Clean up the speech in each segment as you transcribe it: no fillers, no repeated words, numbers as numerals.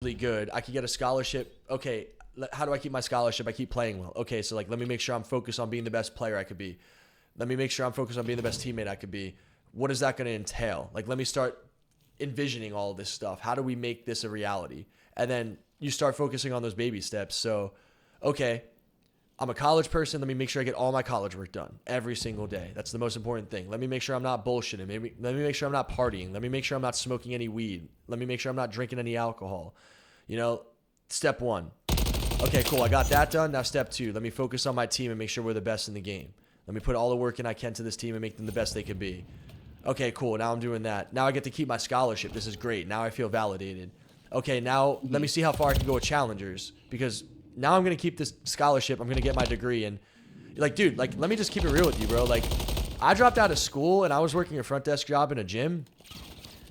really good. I could get a scholarship. Okay, how do I keep my scholarship? I keep playing well. Okay, so like let me make sure I'm focused on being the best player I could be. Let me make sure I'm focused on being the best teammate I could be. What is that going to entail? Like let me start envisioning all of this stuff. How do we make this a reality? And then you start focusing on those baby steps. So, okay, I'm a college person. Let me make sure I get all my college work done every single day. That's the most important thing. Let me make sure I'm not bullshitting. Let me make sure I'm not partying. Let me make sure I'm not smoking any weed. Let me make sure I'm not drinking any alcohol. You know, step one. Okay, cool. I got that done. Now step two. Let me focus on my team and make sure we're the best in the game. Let me put all the work in I can to this team and make them the best they can be. Okay, cool. Now I'm doing that. Now I get to keep my scholarship. This is great. Now I feel validated. Okay, now let me see how far I can go with challengers, because now I'm going to keep this scholarship. I'm going to get my degree. And like, dude, like, let me just keep it real with you, bro. Like, I dropped out of school and I was working a front desk job in a gym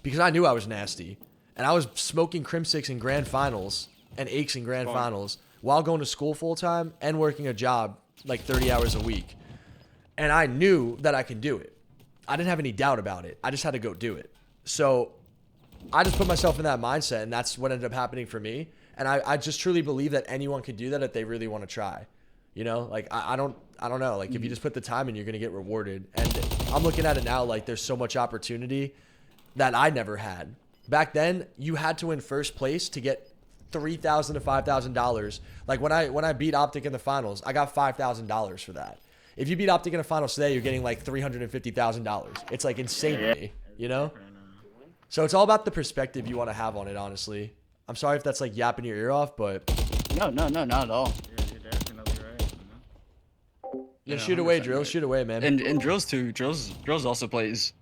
because I knew I was nasty. And I was smoking Crim Six in grand finals and Aches in grand finals while going to school full time and working a job like 30 hours a week. And I knew that I could do it. I didn't have any doubt about it. I just had to go do it. So I just put myself in that mindset, and that's what ended up happening for me. And I just truly believe that anyone could do that if they really want to try. You know, like I don't know. Like if you just put the time in, you're gonna get rewarded. And I'm looking at it now like there's so much opportunity that I never had. Back then, you had to win first place to get $3,000 to $5,000. Like when I beat Optic in the finals, I got $5,000 for that. If you beat Optic in the finals today, you're getting like $350,000. It's like insane to me, you know? So it's all about the perspective you want to have on it, honestly. I'm sorry if that's like yapping your ear off, but No, not at all. You're definitely right. yeah, shoot away, Drills. Shoot away, man. And Drills too. Drills also plays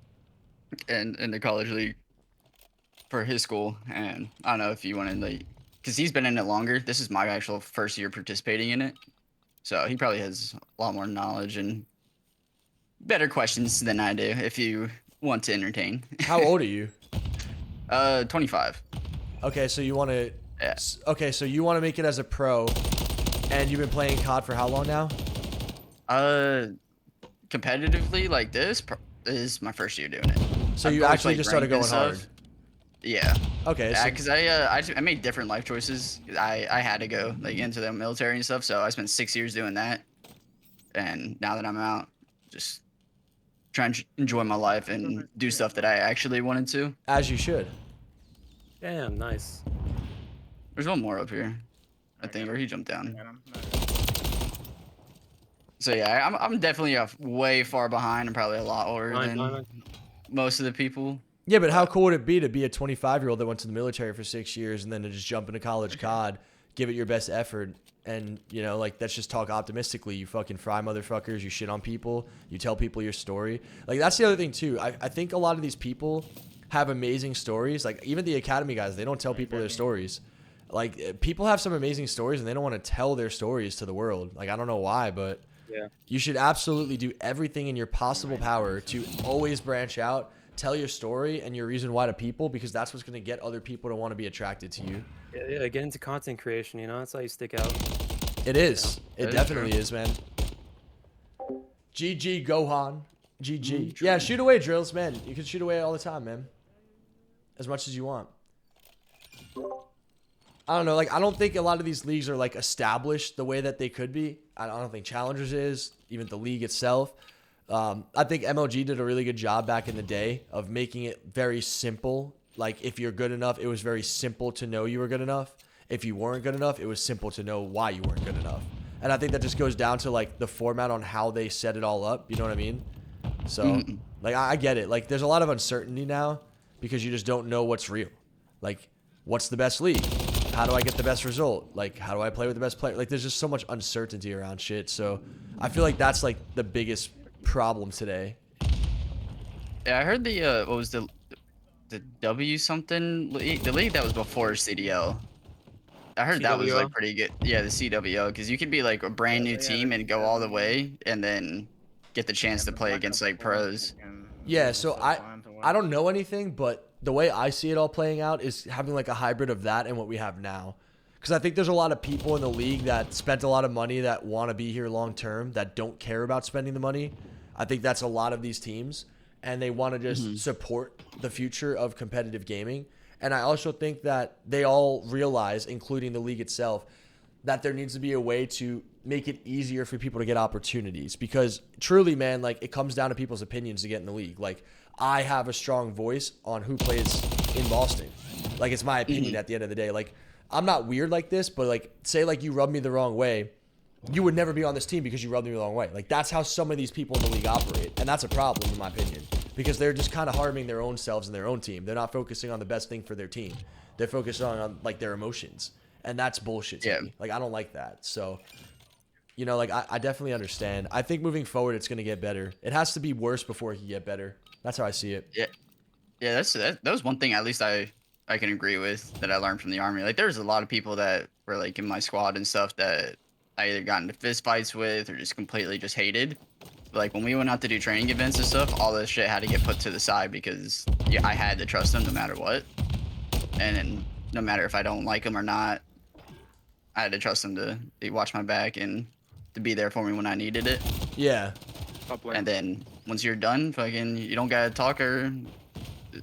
in the college league for his school, and I don't know if you want to like, because he's been in it longer. This is my actual first year participating in it, so he probably has a lot more knowledge and better questions than I do. If you want to entertain. How old are you? 25. Okay, so you want to. Yeah. Okay, so you want to make it as a pro, and you've been playing COD for how long now? Competitively like this is my first year doing it. So I've you always actually played just started going ranked and hard. stuff. Yeah. Okay. Yeah, So, because I made different life choices. I had to go like into the military and stuff, so I spent 6 years doing that. And now that I'm out, just trying to enjoy my life and do stuff that I actually wanted to. as you should. Damn, nice. There's one more up here, I think, or he jumped down. So yeah, I'm definitely way far behind and probably a lot older than most of the people. Yeah, but how cool would it be to be a 25-year-old that went to the military for 6 years and then to just jump into college COD, give it your best effort, and, you know, like, let's just talk optimistically. You fucking fry motherfuckers, you shit on people, you tell people your story. Like, that's the other thing, too. I think a lot of these people have amazing stories. Like, even the Academy guys, they don't tell people their stories. Like, people have some amazing stories, and they don't want to tell their stories to the world. Like, I don't know why, but Yeah. you should absolutely do everything in your possible power to always branch out, tell your story and your reason why to people, because that's what's going to get other people to want to be attracted to you. Yeah, get into content creation, you know? That's how you stick out. It is. It That is definitely true. is, man. GG, Gohan. GG. Yeah, shoot away, Drills, man. You can shoot away all the time, man. As much as you want. I don't know. Like, I don't think a lot of these leagues are, like, established the way that they could be. I don't think Challengers is, even the league itself. I think MLG did a really good job back in the day of making it very simple. Like, if you're good enough, it was very simple to know you were good enough. If you weren't good enough, it was simple to know why you weren't good enough. And I think that just goes down to, like, the format on how they set it all up. You know what I mean? So, like, I get it. Like, there's a lot of uncertainty now because you just don't know what's real. Like, what's the best league? How do I get the best result? Like, how do I play with the best player? Like, there's just so much uncertainty around shit. So, I feel like that's, like, the biggest problem today. Yeah, I heard the what was the W something league, the league that was before CDL. I heard that was like CWO? pretty good. Yeah, the CWO, because you could be like a brand new team and go all the way, and then get the chance to play against like pros. Yeah, so I don't know anything, but the way I see it all playing out is having like a hybrid of that and what we have now. Because I think there's a lot of people in the league that spent a lot of money that want to be here long term, that don't care about spending the money. I think that's a lot of these teams, and they want to just support the future of competitive gaming. And I also think that they all realize, including the league itself, that there needs to be a way to make it easier for people to get opportunities. Because truly, man, like it comes down to people's opinions to get in the league. Like I have a strong voice on who plays in Boston. Like it's my opinion at the end of the day. Like I'm not weird like this, but like say like you rub me the wrong way, you would never be on this team because you rubbed me the wrong way. Like that's how some of these people in the league operate, and that's a problem in my opinion because they're just kind of harming their own selves and their own team. They're not focusing on the best thing for their team. They're focused on like their emotions, and that's bullshit to me. Like I don't like that. So, you know, like I definitely understand. I think moving forward, it's gonna get better. It has to be worse before it can get better. That's how I see it. Yeah. That was one thing at least I can agree with that I learned from the army. Like there's a lot of people that were like in my squad and stuff that I either got into fist fights with or just completely just hated. But, like when we went out to do training events and stuff, all this shit had to get put to the side because I had to trust them no matter what. And no matter if I don't like them or not, I had to trust them to watch my back and to be there for me when I needed it. Yeah. And then once you're done, fucking, you don't gotta talk or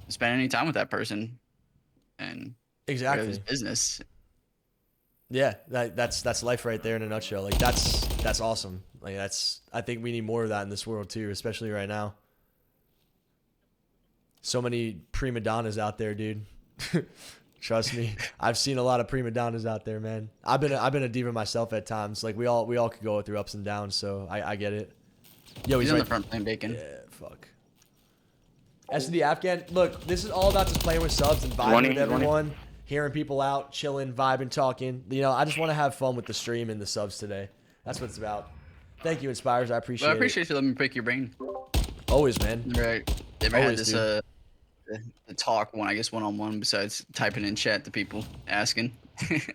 spend any time with that person. And exactly, it's business. Yeah, that's life right there in a nutshell. Like that's awesome. Like I think we need more of that in this world too, especially right now. So many prima donnas out there, dude. Trust me, I've seen a lot of prima donnas out there, man. I've been a diva myself at times. Like we all could go through ups and downs, so I get it. Yo, he's right on the front playing bacon. Yeah, fuck. SD Afghan. Look, this is all about just playing with subs and vibing with everyone. Hearing people out, chilling, vibing, talking. You know, I just want to have fun with the stream and the subs today. That's what it's about. Thank you, Inspires. I appreciate it. Well, I appreciate you letting me pick your brain. Always, man. Right. Never had Always, this the talk one-on-one besides typing in chat to people asking.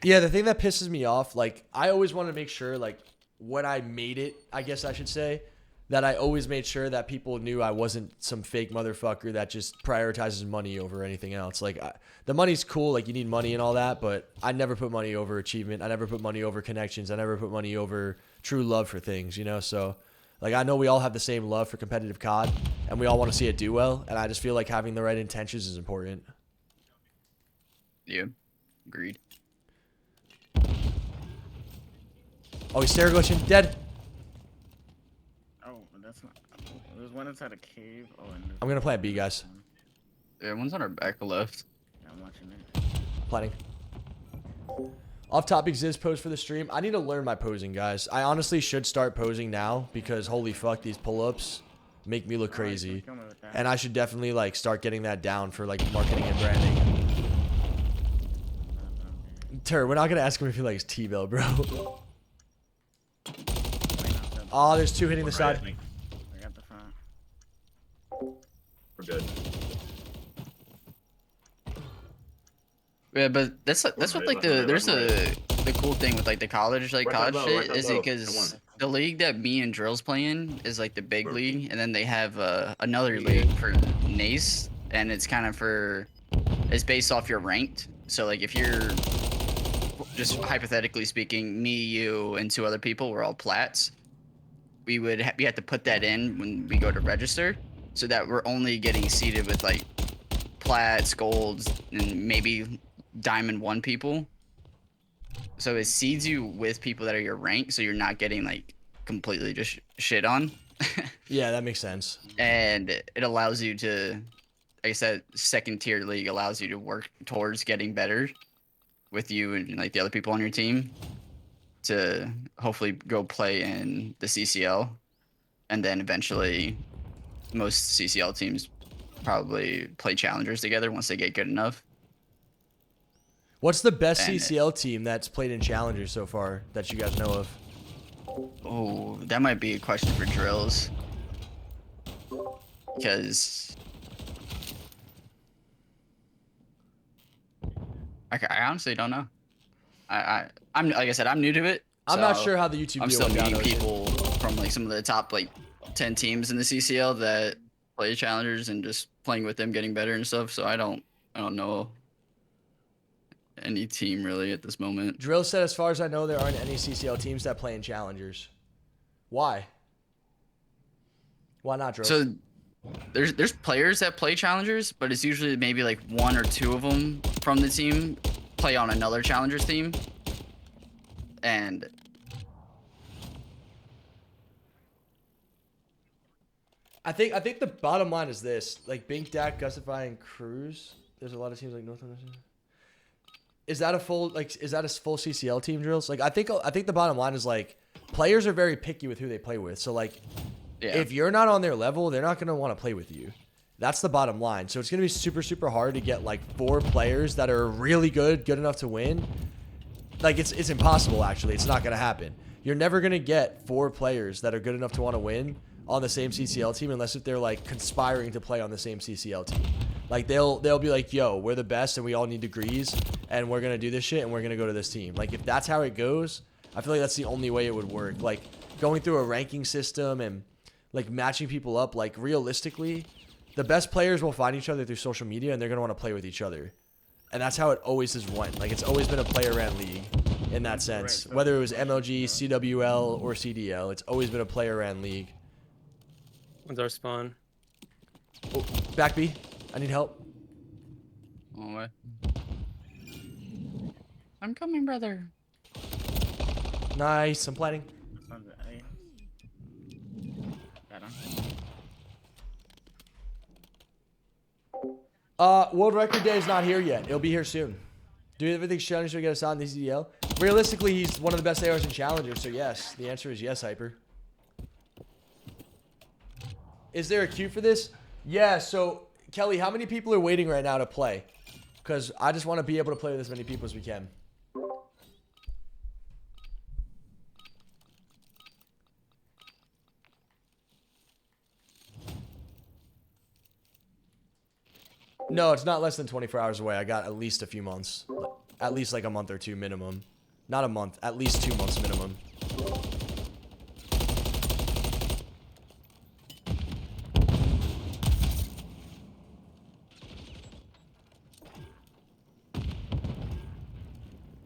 Yeah, the thing that pisses me off, like I always want to make sure, like when I made it, I guess I should say, that I always made sure that people knew I wasn't some fake motherfucker that just prioritizes money over anything else. Like the money's cool, like you need money and all that, but I never put money over achievement. I never put money over connections. I never put money over true love for things, you know? So like I know we all have the same love for competitive COD and we all want to see it do well, and I just feel like having the right intentions is important. Yeah, agreed. Oh, he's stair glitching. Dead. That's not. There's one inside a cave. Oh, and I'm going to plant B, guys. Yeah, one's on our back left. yeah, I'm watching it. Planning. Off topic Ziz pose for the stream. I need to learn my posing, guys. I honestly should start posing now because holy fuck, these pull-ups make me look crazy. And I should definitely like start getting that down for like marketing and branding. Tur, we're not gonna ask him if he likes T-Bell, bro. Oh, there's two hitting the side. I got the front. We're good. Yeah, but that's what like the cool thing with like the college shit is because the league that me and Drill's playing is like the big league, and then they have another league for Nace, and it's kind of it's based off your ranked. So like if you're just hypothetically speaking, me, you, and two other people, we're all plats. We have to put that in when we go to register, so that we're only getting seated with like plats, golds, and maybe diamond 1 people. So it seeds you with people that are your rank, so you're not getting like completely just shit on. Yeah, that makes sense. And it allows you to, like I said, second tier league allows you to work towards getting better with you and like the other people on your team to hopefully go play in the CCL, and then eventually most CCL teams probably play challengers together once they get good enough. What's the best CCL team that's played in challengers so far that you guys know of? Oh, that might be a question for Drills, because I honestly don't know. I'm like I said, I'm new to it. I'm not sure how the YouTube I'm deal still went down, meeting though. people from like some of the top like 10 teams in the CCL that play challengers and just playing with them, getting better and stuff. So I don't know any team really at this moment. Drill said, as far as I know, there aren't any CCL teams that play in challengers. Why? Why not, Drill? So there's players that play challengers, but it's usually maybe like 1 or 2 of them from the team play on another challengers team, and I think the bottom line is this: like Bink, Dak, Gustify, and Cruz. There's a lot of teams like North. Is that a full CCL team, Drills? Like I think the bottom line is like players are very picky with who they play with. So like yeah, if you're not on their level, they're not gonna want to play with you. That's the bottom line. So it's gonna be super hard to get like 4 players that are really good enough to win. Like it's impossible actually. It's not gonna happen. You're never gonna get 4 players that are good enough to want to win on the same CCL team unless if they're like conspiring to play on the same CCL team. Like they'll be like, yo, we're the best and we all need degrees and we're gonna do this shit and we're gonna go to this team. Like if that's how it goes, I feel like that's the only way it would work. Like going through a ranking system and like matching people up, like realistically, the best players will find each other through social media and they're gonna want to play with each other. And that's how it always has went. Like it's always been a player ran league in that sense. Whether it was MLG, CWL, or CDL, it's always been a player ran league. When's our spawn? Oh, back B. I need help. oh, way. I'm coming, brother. Nice. I'm planning. Sounds A. Got him. World Record Day is not here yet. It'll be here soon. Do everything challenge to get us on the CDL. Realistically, he's one of the best ARs in Challengers, so yes. The answer is yes, Hyper. Is there a queue for this? Yeah, so, Kelly, how many people are waiting right now to play? Because I just want to be able to play with as many people as we can. No, it's not less than 24 hours away. I got at least a few months. At least like a month or 2 minimum. Not a month. At least 2 months minimum.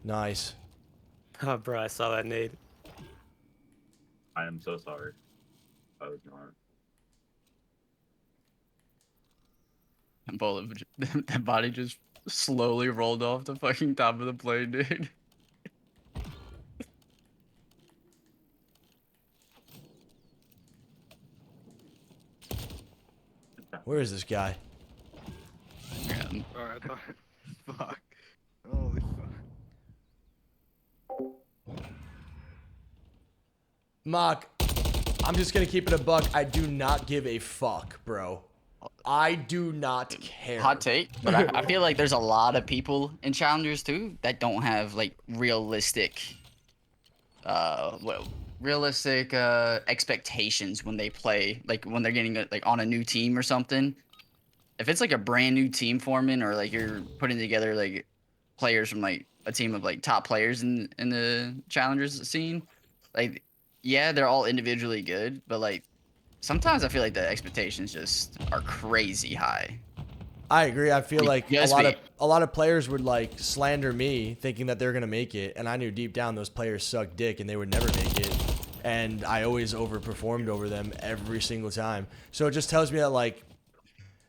Nice. Oh, bro, I saw that nade. I am so sorry. I was not. And bullet, that body just slowly rolled off the fucking top of the plane, dude. Where is this guy? Yeah, Alright, fuck. Holy fuck. Mock, I'm just going to keep it a buck. I do not give a fuck, bro. I do not care. hot take, but I feel like there's a lot of people in challengers too that don't have like realistic expectations when they play, like when they're getting like on a new team or something. If it's like a brand new team forming, or like you're putting together like players from like a team of like top players in the challengers scene, like yeah, they're all individually good, but like sometimes I feel like the expectations just are crazy high. I agree. I feel like Yes, a lot of players would like slander me thinking that they're going to make it, and I knew deep down those players suck dick and they would never make it, and I always overperformed over them every single time. So it just tells me that like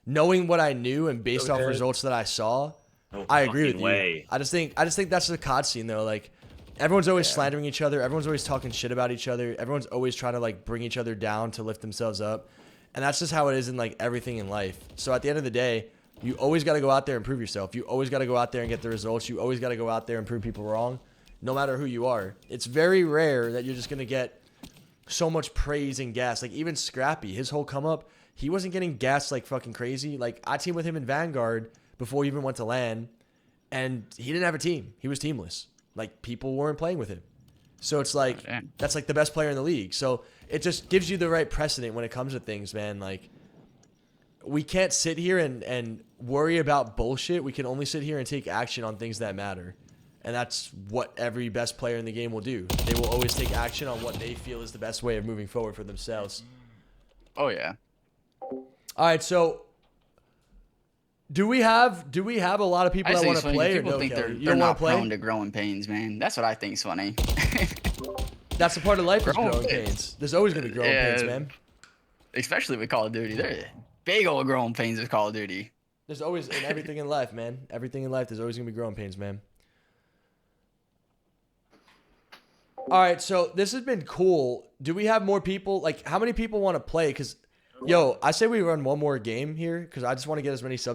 knowing what I knew and based off results that I saw, No I agree with fucking you. way. I just think that's the COD scene though. Like everyone's always slandering each other. Everyone's always talking shit about each other. Everyone's always trying to like bring each other down to lift themselves up. And that's just how it is in like everything in life. So at the end of the day, you always got to go out there and prove yourself. You always got to go out there and get the results. You always got to go out there and prove people wrong, no matter who you are. It's very rare that you're just going to get so much praise and gas. Like even Scrappy, his whole come up, he wasn't getting gassed like fucking crazy. Like I teamed with him in Vanguard before he even went to LAN, and he didn't have a team. He was teamless. Like people weren't playing with him. So it's like, that's like the best player in the league. So it just gives you the right precedent when it comes to things, man. Like we can't sit here and worry about bullshit. We can only sit here and take action on things that matter. And that's what every best player in the game will do. They will always take action on what they feel is the best way of moving forward for themselves. Oh yeah. All right, so do we have a lot of people that want to play or people no, think Kelly? they're You don't want not to play? prone to growing pains, man. That's what I think's funny. That's a part of life is Growing growing pains. pains. There's always going to be growing pains, man. Especially with Call of Duty. They're big old growing pains with Call of Duty. There's always in everything in life, man. Everything in life, there's always gonna be growing pains, man. All right, so this has been cool. Do we have more people? Like, how many people want to play? Because, yo, I say we run one more game here because I just want to get as many subs